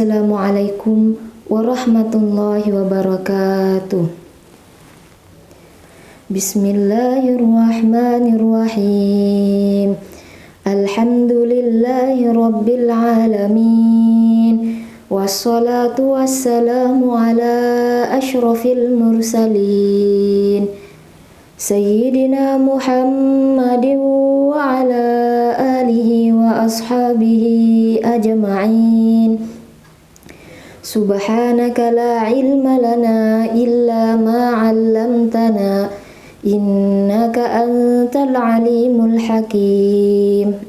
Assalamualaikum warahmatullahi wabarakatuh. Bismillahirrahmanirrahim. Alhamdulillahi rabbil alamin. Wassalatu wassalamu ala ashrafil mursalin Sayyidina Muhammadin wa ala alihi wa ashabihi ajma'in. Subhanaka la ilma lana illa ma 'allamtana innaka antal alimul hakim.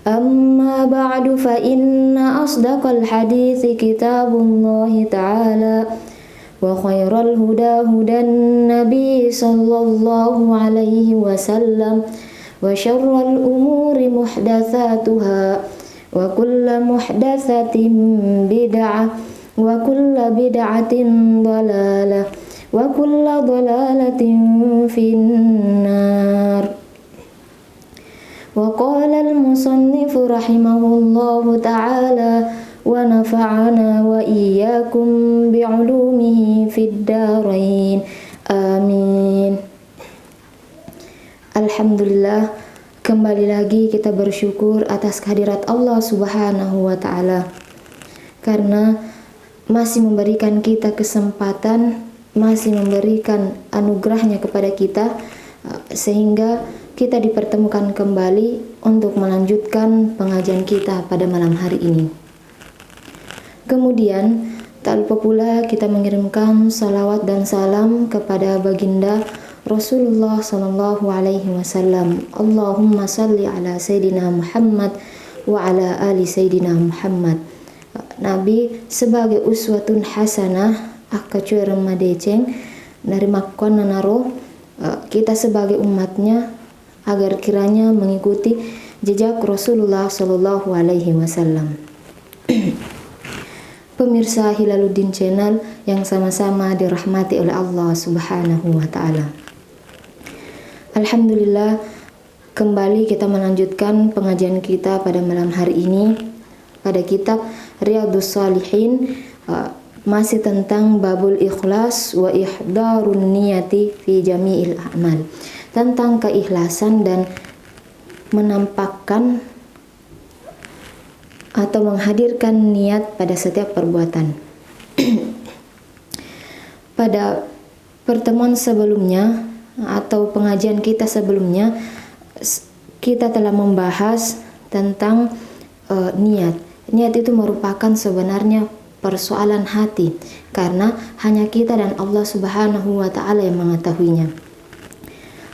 Amma ba'du fa inna asdaqal hadithi kitabullahi ta'ala wa khairal huda hudan nabi sallallahu alaihi wasallam wa syarral umuri muhdatsatuha wa kullu muhdatsatin bid'ah wa kullu bid'atin dhalalah wa kullu dhalalatin finnar. Wa qala al-musannifu rahimahullahu ta'ala wa nafa'ana wa iyyakum bi'ulumihi fid dharain. Amin. Alhamdulillah, kembali lagi kita bersyukur atas kehadirat Allah Subhanahu wa ta'ala karena masih memberikan kita kesempatan, masih memberikan anugerahnya kepada kita sehingga kita dipertemukan kembali untuk melanjutkan pengajian kita pada malam hari ini. Kemudian tak lupa pula kita mengirimkan salawat dan salam kepada baginda Rasulullah sallallahu alaihi wasallam. Allahumma salli ala Sayyidina Muhammad wa ala ali Sayyidina Muhammad. Nabi sebagai uswatun hasanah akacuy remadeceng dari makon nanaro kita sebagai umatnya agar kiranya mengikuti jejak Rasulullah sallallahu alaihi wasallam. Pemirsa Hilaluddin Channel yang sama-sama dirahmati oleh Allah Subhanahu wa taala. Alhamdulillah, kembali kita melanjutkan pengajian kita pada malam hari ini pada kitab Riyadhus Shalihin, masih tentang babul ikhlas wa ihdarun niyati fi jami'il a'mal, tentang keikhlasan dan menampakkan atau menghadirkan niat pada setiap perbuatan. Pada pertemuan sebelumnya atau pengajian kita sebelumnya, kita telah membahas tentang niat. Niat itu merupakan sebenarnya persoalan hati, karena hanya kita dan Allah Subhanahu wa ta'ala yang mengetahuinya.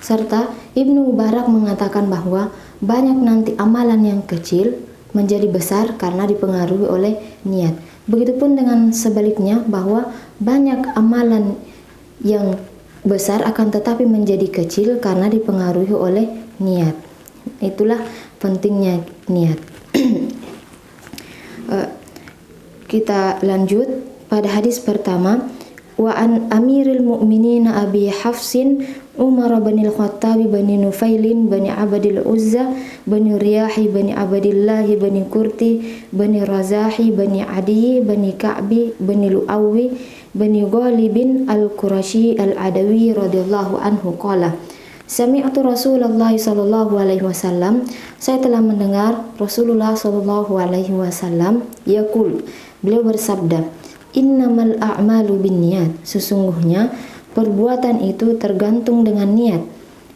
Serta Ibnu Mubarak mengatakan bahwa banyak nanti amalan yang kecil menjadi besar karena dipengaruhi oleh niat. Begitupun dengan sebaliknya, bahwa banyak amalan yang besar akan tetapi menjadi kecil karena dipengaruhi oleh niat. Itulah pentingnya niat. Kita lanjut pada hadis pertama. Wa an amiril mu'minin Abi Hafsin Umar bin al-Khattab bin Nufailin bin Abdil Uzza bin Riyahi bin Abdillahi bin Kurti bin Razahi bin Adi bin Ka'bi bin Lu'awi bin Ghalibin al-Qurashi al-Adawi radhiyallahu anhu qala Sami'tu Rasulullah sallallahu alaihi wasallam, saya telah mendengar Rasulullah sallallahu alaihi wasallam yaqul, beliau bersabda, innamal a'malu binniyat, sesungguhnya perbuatan itu tergantung dengan niat.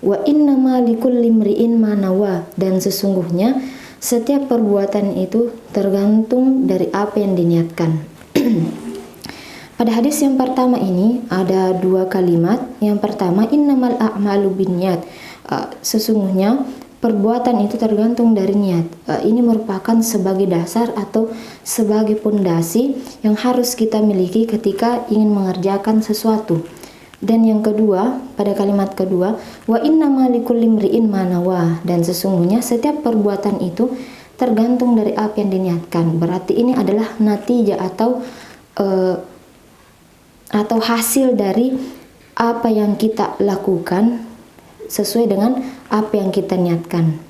Wa innama likulli imri'in ma nawa, dan sesungguhnya setiap perbuatan itu tergantung dari apa yang diniatkan. Pada hadis yang pertama ini ada dua kalimat. Yang pertama, innamal a'malu binniyat, sesungguhnya perbuatan itu tergantung dari niat. Ini merupakan sebagai dasar atau sebagai pondasi yang harus kita miliki ketika ingin mengerjakan sesuatu. Dan yang kedua, pada kalimat kedua, wa innama likulli imri'in ma nawa, dan sesungguhnya setiap perbuatan itu tergantung dari apa yang diniatkan. Berarti ini adalah natijah atau hasil dari apa yang kita lakukan sesuai dengan apa yang kita niatkan.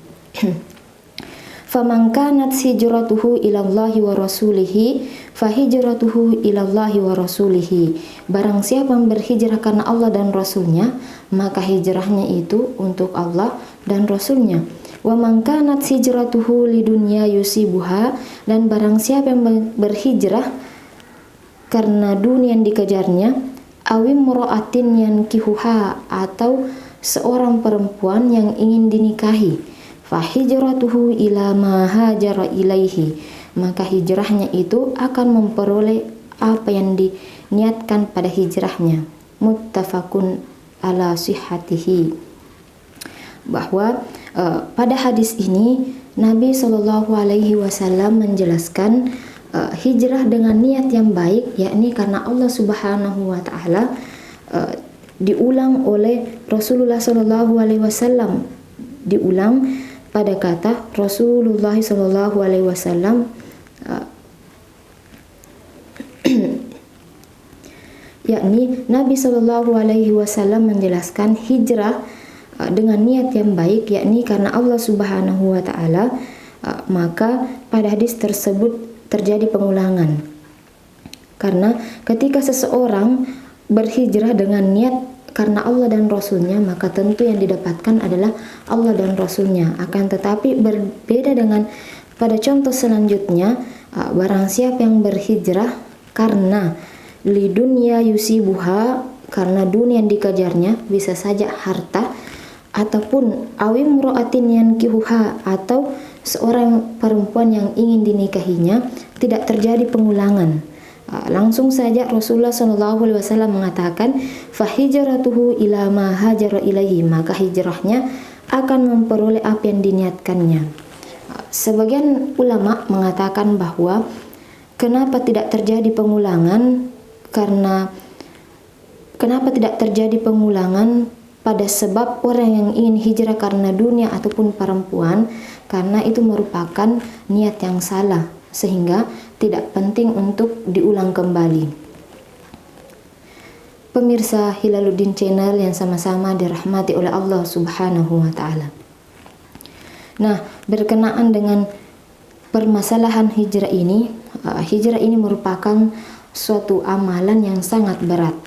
Faman kanat hijratuhu ilallahi wa rasulihi fahijratuhu ilallahi wa rasulihi. Barang siapa yang berhijrah karena Allah dan Rasulnya, maka hijrahnya itu untuk Allah dan Rasulnya. Wa man kanat hijratuhu lidunya yusibuha, dan barang siapa yang berhijrah karena dunia yang dikejarnya, awim mura'atin yankihuha, atau seorang perempuan yang ingin dinikahi, fahijratuhu ila ma hajara ilaihi, maka hijrahnya itu akan memperoleh apa yang diniatkan pada hijrahnya. Muttafaqun ala sihhatihi. Bahwa pada hadis ini Nabi Shallallahu Alaihi Wasallam menjelaskan hijrah dengan niat yang baik, yakni karena Allah Subhanahu Wa Taala, diulang oleh Rasulullah Shallallahu Alaihi Wasallam, diulang pada kata Rasulullah Shallallahu Alaihi Wasallam, yakni Nabi Shallallahu Alaihi Wasallam menjelaskan hijrah dengan niat yang baik, yakni karena Allah Subhanahu Wa Taala, maka pada hadis tersebut terjadi pengulangan. Karena ketika seseorang berhijrah dengan niat karena Allah dan Rasulnya, maka tentu yang didapatkan adalah Allah dan Rasulnya. Akan tetapi berbeda dengan pada contoh selanjutnya, barang siapa yang berhijrah karena lidunya yusibuha, karena dunia yang dikejarnya, bisa saja harta, ataupun awim mura'atin yankihuha, atau seorang perempuan yang ingin dinikahinya, tidak terjadi pengulangan. Langsung saja Rasulullah SAW mengatakan fahijratuhu ila ma hajara ilaihi, maka hijrahnya akan memperoleh apa yang diniatkannya. Sebagian ulama mengatakan bahwa kenapa tidak terjadi pengulangan, karena kenapa tidak terjadi pengulangan pada sebab orang yang ingin hijrah karena dunia ataupun perempuan, karena itu merupakan niat yang salah, sehingga tidak penting untuk diulang kembali. Pemirsa Hilaluddin Channel yang sama-sama dirahmati oleh Allah Subhanahu wa Ta'ala. Nah, berkenaan dengan permasalahan hijrah ini merupakan suatu amalan yang sangat berat.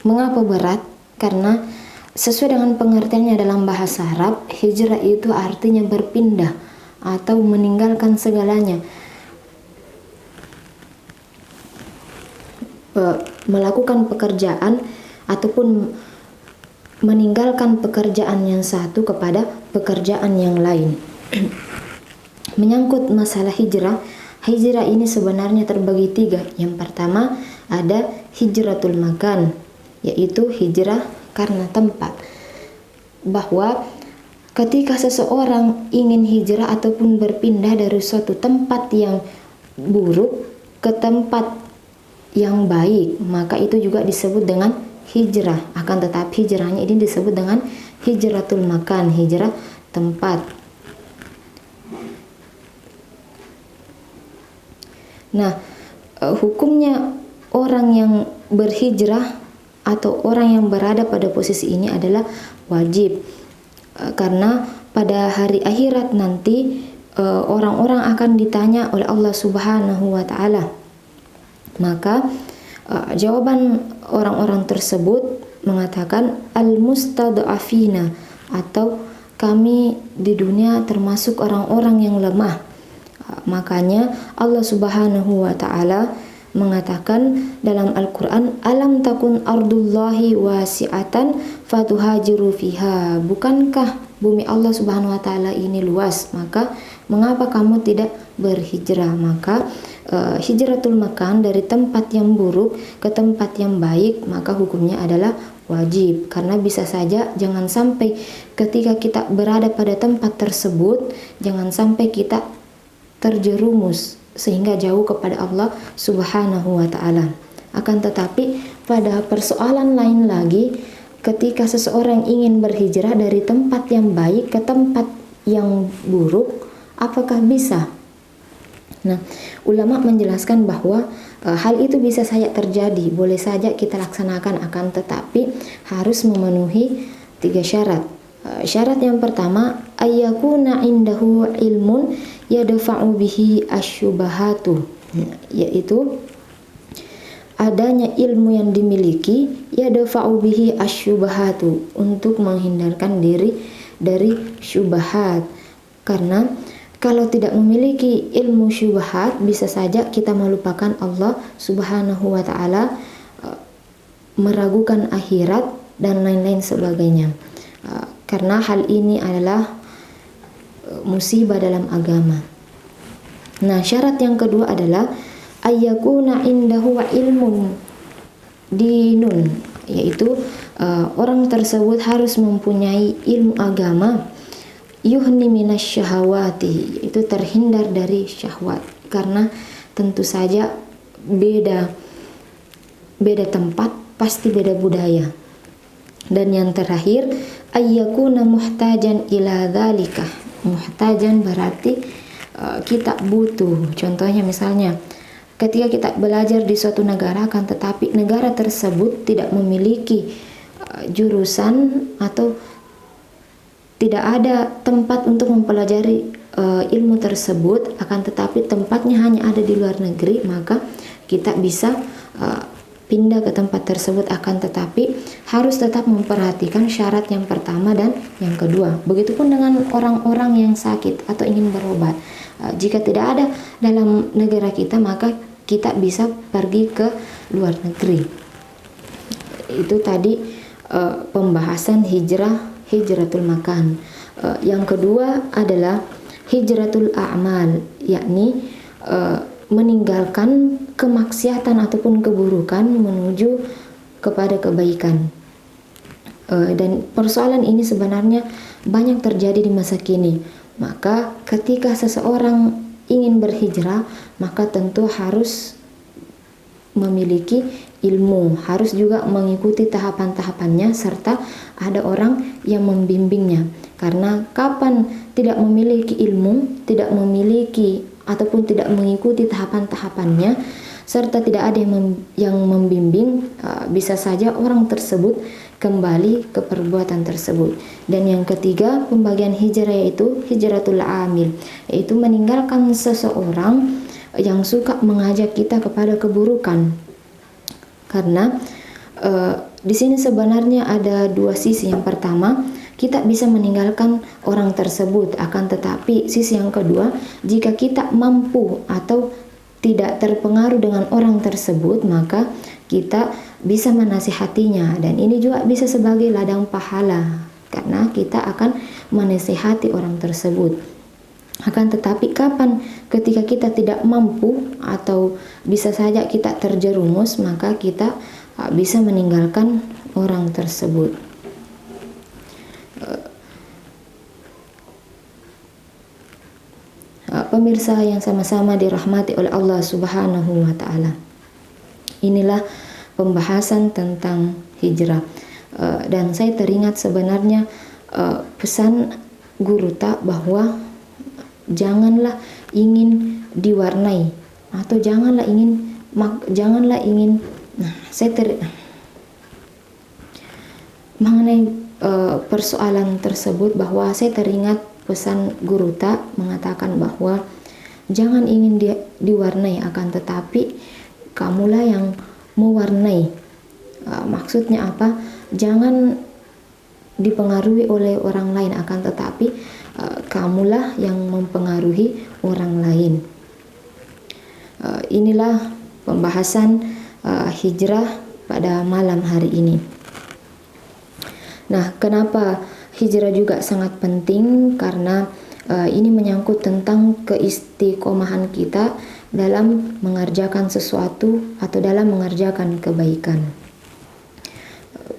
Mengapa berat? Karena sesuai dengan pengertiannya dalam bahasa Arab, hijrah itu artinya berpindah atau meninggalkan segalanya, melakukan pekerjaan ataupun meninggalkan pekerjaan yang satu kepada pekerjaan yang lain. Menyangkut masalah hijrah ini sebenarnya terbagi tiga. Yang pertama ada hijratul makan, yaitu hijrah karena tempat. Bahwa ketika seseorang ingin hijrah ataupun berpindah dari suatu tempat yang buruk ke tempat yang baik, maka itu juga disebut dengan hijrah. Akan tetapi hijrahnya ini disebut dengan hijratul makan, hijrah tempat. Nah, hukumnya orang yang berhijrah atau orang yang berada pada posisi ini adalah wajib, karena pada hari akhirat nanti orang-orang akan ditanya oleh Allah Subhanahu wa Ta'ala. Maka jawaban orang-orang tersebut mengatakan al-mustad'afina, atau kami di dunia termasuk orang-orang yang lemah. Makanya Allah Subhanahu wa Ta'ala mengatakan dalam Al-Quran, alam takun ardullahi wasi'atan fatuhajiru fiha, bukankah bumi Allah Subhanahu wa Ta'ala ini luas, maka mengapa kamu tidak berhijrah? Maka hijratul makan, dari tempat yang buruk ke tempat yang baik, maka hukumnya adalah wajib. Karena bisa saja jangan sampai ketika kita berada pada tempat tersebut, jangan sampai kita terjerumus sehingga jauh kepada Allah Subhanahu wa Ta'ala. Akan tetapi pada persoalan lain lagi, ketika seseorang ingin berhijrah dari tempat yang baik ke tempat yang buruk, apakah bisa? Nah, ulama menjelaskan bahwa hal itu bisa saja terjadi, boleh saja kita laksanakan, akan tetapi harus memenuhi 3 syarat. Syarat yang pertama, ayyakuna indahu ilmun yadfa'u bihi asyubahatu, yaitu adanya ilmu yang dimiliki yadfa'u bihi asyubahatu, untuk menghindarkan diri dari syubhat. Karena kalau tidak memiliki ilmu syubhat, bisa saja kita melupakan Allah Subhanahu wa taala, meragukan akhirat dan lain-lain sebagainya. Karena hal ini adalah musibah dalam agama. Nah, syarat yang kedua adalah ayyakuna indahu ilmun dinun, yaitu orang tersebut harus mempunyai ilmu agama, yuhni minasyahawati, itu terhindar dari syahwat. Karena tentu saja beda tempat pasti beda budaya. Dan yang terakhir, ayyakuna muhtajan ila dzalika. Muhtajan berarti kita butuh. Contohnya misalnya ketika kita belajar di suatu negara, akan tetapi negara tersebut tidak memiliki jurusan atau tidak ada tempat untuk mempelajari ilmu tersebut, akan tetapi tempatnya hanya ada di luar negeri, maka kita bisa pindah ke tempat tersebut, akan tetapi harus tetap memperhatikan syarat yang pertama dan yang kedua. Begitupun dengan orang-orang yang sakit atau ingin berobat. Jika tidak ada dalam negara kita, maka kita bisa pergi ke luar negeri. Itu tadi pembahasan hijratul makan. Yang kedua adalah hijratul a'mal, yakni meninggalkan kemaksiatan ataupun keburukan menuju kepada kebaikan. Dan persoalan ini sebenarnya banyak terjadi di masa kini. Maka ketika seseorang ingin berhijrah, maka tentu harus memiliki ilmu, harus juga mengikuti tahapan-tahapannya, serta ada orang yang membimbingnya. Karena kapan tidak memiliki ilmu, tidak memiliki ataupun tidak mengikuti tahapan-tahapannya, serta tidak ada yang membimbing, bisa saja orang tersebut kembali ke perbuatan tersebut. Dan yang ketiga, pembagian hijrah yaitu hijratul amil, yaitu meninggalkan seseorang yang suka mengajak kita kepada keburukan. Karena di sini sebenarnya ada dua sisi. Yang pertama, kita bisa meninggalkan orang tersebut, akan tetapi sisi yang kedua, jika kita mampu atau tidak terpengaruh dengan orang tersebut, maka kita bisa menasihatinya, dan ini juga bisa sebagai ladang pahala karena kita akan menasihati orang tersebut. Akan tetapi kapan ketika kita tidak mampu atau bisa saja kita terjerumus, maka kita bisa meninggalkan orang tersebut. Pemirsa yang sama-sama dirahmati oleh Allah Subhanahu wa taala. Inilah pembahasan tentang hijrah. Dan saya teringat sebenarnya pesan Guru Tak bahwa janganlah ingin diwarnai atau janganlah ingin mengenai persoalan tersebut, bahwa saya teringat pesan Guru Tak mengatakan bahwa jangan ingin diwarnai, akan tetapi kamulah yang mewarnai. Maksudnya apa? Jangan dipengaruhi oleh orang lain, akan tetapi kamulah yang mempengaruhi orang lain. Inilah pembahasan hijrah pada malam hari ini. Nah, kenapa hijrah juga sangat penting? Karena ini menyangkut tentang keistiqomahan kita dalam mengerjakan sesuatu atau dalam mengerjakan kebaikan.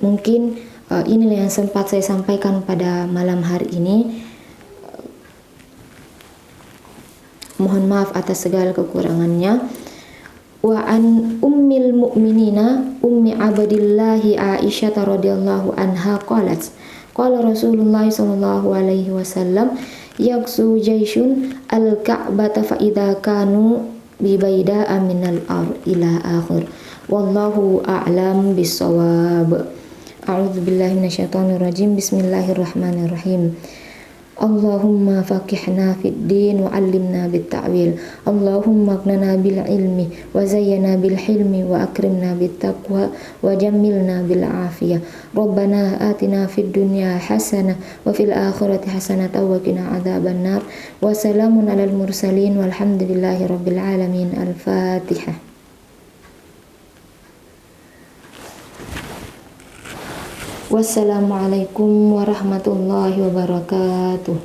Mungkin inilah yang sempat saya sampaikan pada malam hari ini. Mohon maaf atas segala kekurangannya. Wa an ummil mu'minina ummi abdillahi Aisyah radhiyallahu anha qalat qala Rasulullah sallallahu alaihi wasallam yaqsu jaisyun al-ka'bata fa idza kanu bi baida'a minal ar ila akhir wallahu a'lam bissawab. A'udzubillahi minasyaitonirrajim. Bismillahirrahmanirrahim. Allahumma faqihna fid din wa 'allimna bit ta'wil. Allahumma aghnina bil ilmi wa zayyana bil hilmi wa akrimna bit taqwa wa jammilna bil afiyah. Rabbana atina fid dunya hasanah wa fil akhirati hasanah wa qina adzabannar. Wa salamun alal mursalin walhamdulillahi rabbil alamin. Al-Fatihah. Wassalamualaikum warahmatullahi wabarakatuh.